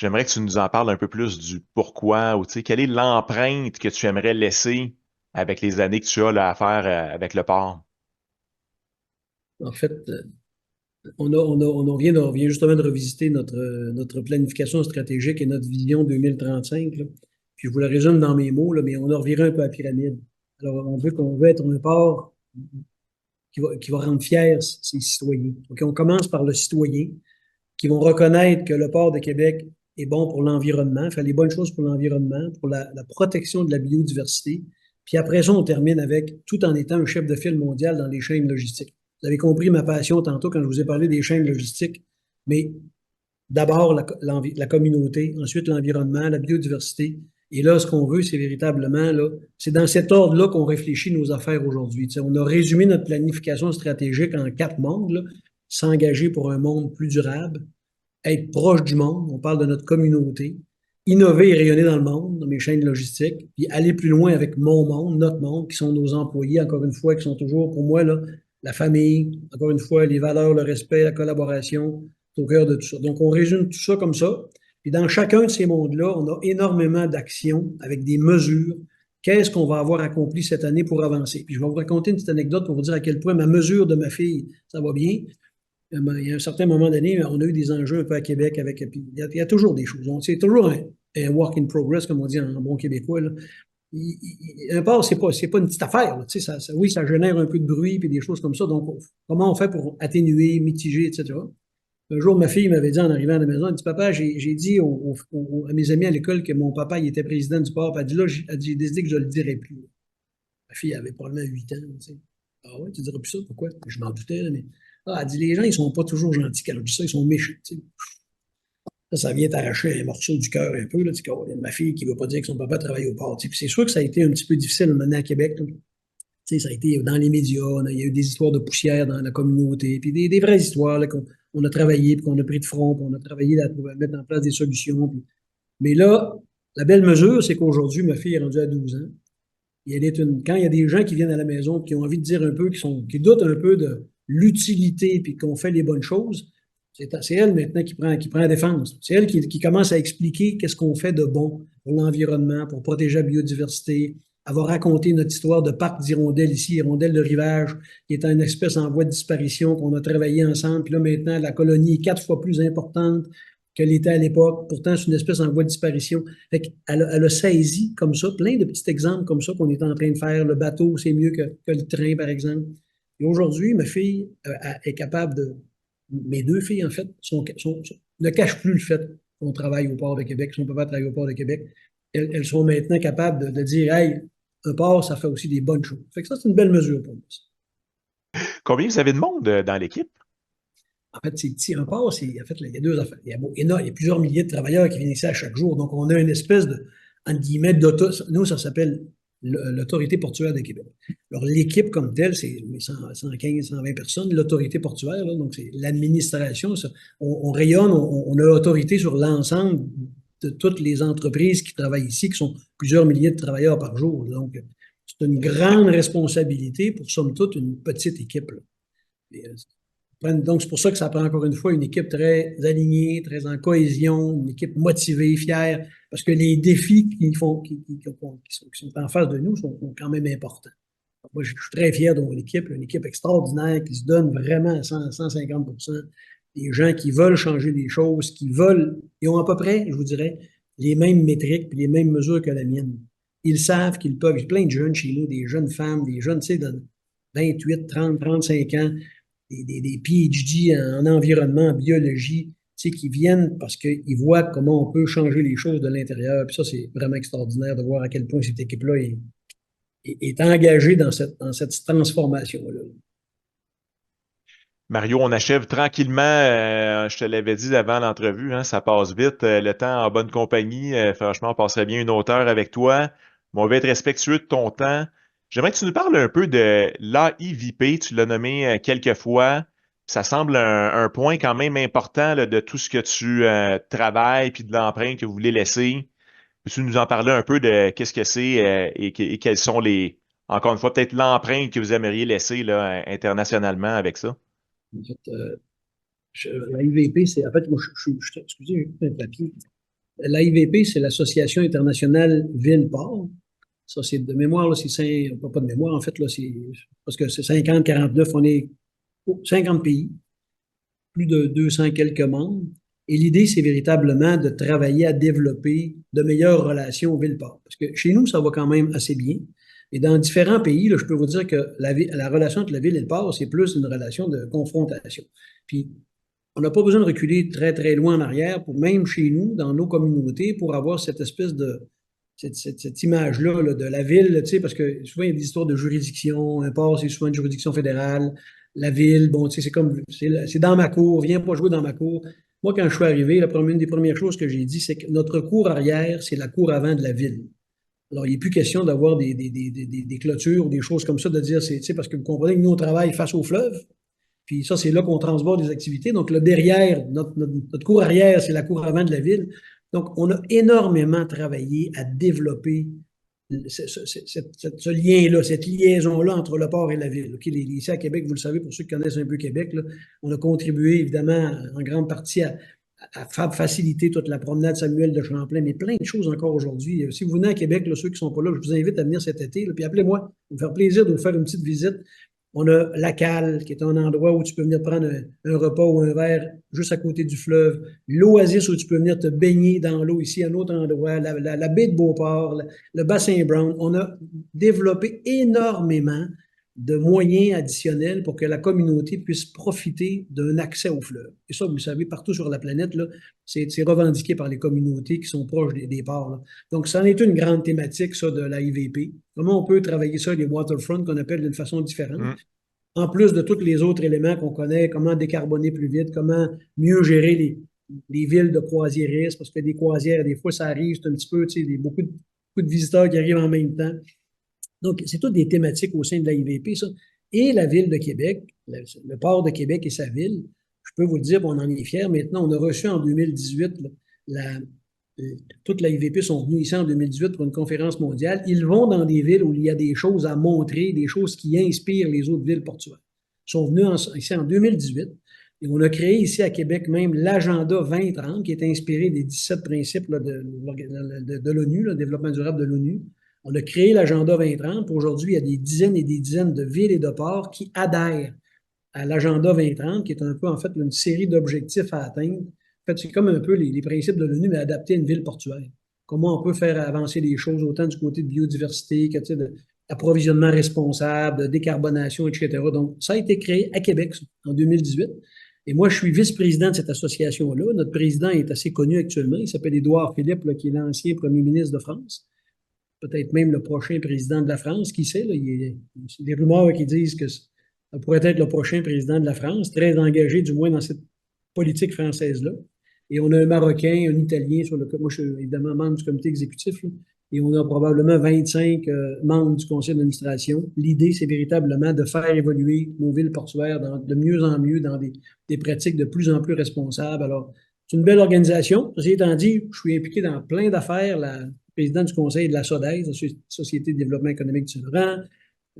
J'aimerais que tu nous en parles un peu plus du pourquoi ou tu sais, quelle est l'empreinte que tu aimerais laisser avec les années que tu as là, à faire avec le port? En fait, on vient justement de revisiter notre planification stratégique et notre vision 2035, là. Puis je vous la résume dans mes mots, là, mais on a reviré un peu la pyramide. Alors, qu'on veut être un port qui va rendre fiers ses citoyens. Donc, on commence par le citoyen, qui vont reconnaître que le port de Québec est bon pour l'environnement, fait les bonnes choses pour l'environnement, pour la protection de la biodiversité. Puis après ça, on termine avec tout en étant un chef de file mondial dans les chaînes logistiques. Vous avez compris ma passion tantôt quand je vous ai parlé des chaînes logistiques, mais d'abord la communauté, ensuite l'environnement, la biodiversité. Et là, ce qu'on veut, c'est véritablement, là, c'est dans cet ordre-là qu'on réfléchit nos affaires aujourd'hui. Tu sais, on a résumé notre planification stratégique en 4 mondes, là. S'engager pour un monde plus durable, être proche du monde, on parle de notre communauté, innover et rayonner dans le monde, dans mes chaînes logistiques, puis aller plus loin avec mon monde, notre monde, qui sont nos employés, encore une fois, qui sont toujours, pour moi, là, la famille, encore une fois, les valeurs, le respect, la collaboration, c'est au cœur de tout ça. Donc, on résume tout ça comme ça. Puis dans chacun de ces mondes-là, on a énormément d'actions avec des mesures. Qu'est-ce qu'on va avoir accompli cette année pour avancer? Puis je vais vous raconter une petite anecdote pour vous dire à quel point ma mesure de ma fille, ça va bien. Il y a un certain moment donné, on a eu des enjeux un peu à Québec avec. Puis il y a toujours des choses. C'est toujours un work in progress, comme on dit en bon québécois, là. Un port, c'est pas une petite affaire, là. Tu sais, oui, ça génère un peu de bruit et des choses comme ça. Donc, comment on fait pour atténuer, mitiger, etc. Un jour, ma fille m'avait dit en arrivant à la maison, elle dit, Papa, j'ai dit à mes amis à l'école que mon papa il était président du port. Puis elle dit, là, j'ai décidé que je ne le dirais plus. Ma fille avait probablement 8 ans. Tu sais. Ah ouais, tu diras plus ça, pourquoi? Je m'en doutais, là, mais. Ah, elle dit, les gens, ils sont pas toujours gentils quand elle dit ça, ils sont méchants. Tu sais. Ça vient t'arracher un morceau du cœur un peu. Là, tu dis, oh, il y a ma fille qui ne veut pas dire que son papa travaille au port. Tu sais. Puis c'est sûr que ça a été un petit peu difficile maintenant à Québec. Là. Tu sais, ça a été dans les médias, il y a eu des histoires de poussière dans la communauté, puis des vraies histoires là, qu'on on a travaillé, puis qu'on a pris de front, puis on a travaillé à mettre en place des solutions. Mais là, la belle mesure, c'est qu'aujourd'hui, ma fille est rendue à 12 ans. Quand il y a des gens qui viennent à la maison qui ont envie de dire un peu, qui doutent un peu de l'utilité puis qu'on fait les bonnes choses, c'est elle maintenant qui prend la défense. C'est elle qui commence à expliquer qu'est-ce qu'on fait de bon pour l'environnement, pour protéger la biodiversité. Elle va raconter notre histoire de parc d'hirondelles ici, hirondelle de rivage, qui est une espèce en voie de disparition, qu'on a travaillé ensemble. Puis là, maintenant, la colonie est 4 fois plus importante qu'elle était à l'époque. Pourtant, c'est une espèce en voie de disparition. Fait elle a saisi comme ça, plein de petits exemples comme ça qu'on est en train de faire. Le bateau, c'est mieux que le train, par exemple. Et aujourd'hui, ma fille est capable de. Mes deux filles, en fait, ne cachent plus le fait qu'on travaille au port de Québec, son papa travaille au port de Québec. Elles sont maintenant capables de dire, hey, un port, ça fait aussi des bonnes choses. Fait que ça, c'est une belle mesure pour nous. Combien vous avez de monde dans l'équipe? En fait, c'est petit un port, en fait, il y a deux affaires. Il y a plusieurs milliers de travailleurs qui viennent ici à chaque jour. Donc, on a une espèce de, entre guillemets, nous, ça s'appelle l'Autorité portuaire de Québec. Alors, l'équipe comme telle, c'est 115, 120 personnes. L'autorité portuaire, là, donc c'est l'administration. On rayonne, on a l'autorité sur l'ensemble de toutes les entreprises qui travaillent ici, qui sont plusieurs milliers de travailleurs par jour. Donc, c'est une grande responsabilité pour, somme toute, une petite équipe, là. Donc, c'est pour ça que ça prend encore une fois une équipe très alignée, très en cohésion, une équipe motivée, fière, parce que les défis qui sont en face de nous sont quand même importants. Moi, je suis très fier de mon équipe, une équipe extraordinaire qui se donne vraiment à 100, 150%. Des gens qui veulent changer des choses, qui veulent, ils ont à peu près, je vous dirais, les mêmes métriques et les mêmes mesures que la mienne. Ils savent qu'ils peuvent. J'ai plein de jeunes chez nous, des jeunes femmes, des jeunes, tu sais, de 28, 30, 35 ans, des PhD en environnement, en biologie, tu sais, qui viennent parce qu'ils voient comment on peut changer les choses de l'intérieur. Puis ça, c'est vraiment extraordinaire de voir à quel point cette équipe-là est engagée dans cette transformation-là. Mario, on achève tranquillement. Je te l'avais dit avant l'entrevue, hein, ça passe vite. Le temps en bonne compagnie. Franchement, on passerait bien une autre heure avec toi. Mais on va être respectueux de ton temps. J'aimerais que tu nous parles un peu de l'AIVP. Tu l'as nommé quelques fois. Ça semble un point quand même important là, de tout ce que tu travailles puis de l'empreinte que vous voulez laisser. Peux-tu nous en parler un peu de qu'est-ce que c'est et quelles sont encore une fois, peut-être l'empreinte que vous aimeriez laisser là, internationalement avec ça? En fait, la UVP, c'est. En fait, moi, excusez, j'ai un papier. L'AIVP, c'est l'Association internationale Ville-Port. Ça, c'est de mémoire, là, c'est pas de mémoire, en fait, là, c'est parce que c'est 50, 49, on est 50 pays, plus de 200 quelques membres. Et l'idée, c'est véritablement de travailler à développer de meilleures relations ville-port. Parce que chez nous, ça va quand même assez bien. Et dans différents pays, là, je peux vous dire que la relation entre la ville et le port, c'est plus une relation de confrontation. Puis, on n'a pas besoin de reculer très, très loin en arrière, pour même chez nous, dans nos communautés, pour avoir cette espèce de, cette image-là là, de la ville, tu sais, parce que souvent, il y a des histoires de juridiction. Un port, c'est souvent une juridiction fédérale. La ville, bon, tu sais, c'est comme, c'est dans ma cour, viens pas jouer dans ma cour. Moi, quand je suis arrivé, une des premières choses que j'ai dit, c'est que notre cour arrière, c'est la cour avant de la ville. Alors, il n'est plus question d'avoir des clôtures ou des choses comme ça, de dire, tu sais, parce que vous comprenez que nous, on travaille face au fleuve. Puis ça, c'est là qu'on transborde des activités. Donc, le derrière, notre cour arrière, c'est la cour avant de la ville. Donc, on a énormément travaillé à développer ce lien-là, cette liaison-là entre le port et la ville. Okay, ici à Québec, vous le savez, pour ceux qui connaissent un peu Québec, là, on a contribué évidemment en grande partie à faciliter toute la promenade Samuel de Champlain, mais plein de choses encore aujourd'hui. Si vous venez à Québec, là, ceux qui ne sont pas là, je vous invite à venir cet été, là, puis appelez-moi, ça va me faire plaisir de vous faire une petite visite. On a la Cale, qui est un endroit où tu peux venir prendre un repas ou un verre juste à côté du fleuve. L'Oasis, où tu peux venir te baigner dans l'eau ici, à un autre endroit. La baie de Beauport, le bassin Brown. On a développé énormément de moyens additionnels pour que la communauté puisse profiter d'un accès au fleuve. Et ça, vous le savez, partout sur la planète, c'est revendiqué par les communautés qui sont proches des ports. Là. Donc, ça en est une grande thématique, ça, de la IVP. Comment on peut travailler ça, les waterfronts, qu'on appelle d'une façon différente. En plus de tous les autres éléments qu'on connaît, comment décarboner plus vite, comment mieux gérer les villes de croisiéristes, parce que des croisières, des fois, ça arrive, c'est un petit peu, tu sais, beaucoup de visiteurs qui arrivent en même temps. Donc, c'est toutes des thématiques au sein de la IVP, ça. Et la ville de Québec, le port de Québec et sa ville, je peux vous le dire, on en est fiers. Maintenant, on a reçu en 2018, toute la IVP sont venus ici en 2018 pour une conférence mondiale. Ils vont dans des villes où il y a des choses à montrer, des choses qui inspirent les autres villes portuaires. Ils sont venus ici en 2018 et on a créé ici à Québec même l'agenda 2030 qui est inspiré des 17 principes là, de l'ONU, le développement durable de l'ONU. On a créé l'agenda 2030. Aujourd'hui, il y a des dizaines et des dizaines de villes et de ports qui adhèrent à l'agenda 2030, qui est un peu en fait une série d'objectifs à atteindre. En fait, c'est comme un peu les principes de l'ONU, mais adaptés à une ville portuaire. Comment on peut faire avancer les choses autant du côté de biodiversité que d'approvisionnement responsable, de décarbonation, etc. Donc, ça a été créé à Québec en 2018. Et moi, je suis vice-président de cette association-là. Notre président est assez connu actuellement. Il s'appelle Édouard Philippe, là, qui est l'ancien premier ministre de France. Peut-être même le prochain président de la France, qui sait, là, il y a des rumeurs qui disent que ça pourrait être le prochain président de la France, très engagé du moins dans cette politique française-là. Et on a un Marocain, un Italien, moi je suis évidemment membre du comité exécutif, là, et on a probablement 25 membres du conseil d'administration. L'idée, c'est véritablement de faire évoluer nos villes portuaires de mieux en mieux dans des pratiques de plus en plus responsables. Alors, c'est une belle organisation. Ceci étant dit, je suis impliqué dans plein d'affaires, président du conseil de la SODES, la Société de développement économique du Saint-Laurent.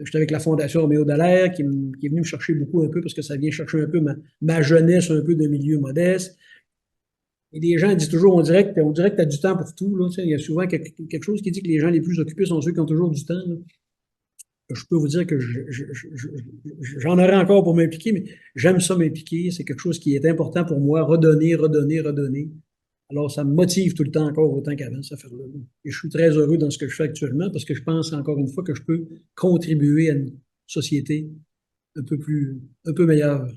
J'étais avec la Fondation Roméo Dallaire qui est venue me chercher beaucoup un peu parce que ça vient chercher un peu ma jeunesse un peu de milieu modeste. Et les gens disent toujours, on dirait que tu as du temps pour tout. Là. Il y a souvent quelque chose qui dit que les gens les plus occupés sont ceux qui ont toujours du temps. Là. Je peux vous dire que j'en aurais encore pour m'impliquer, mais j'aime ça m'impliquer. C'est quelque chose qui est important pour moi, redonner, redonner, redonner. Alors, ça me motive tout le temps encore autant qu'avant, cette affaire-là. Et je suis très heureux dans ce que je fais actuellement parce que je pense encore une fois que je peux contribuer à une société un peu meilleure.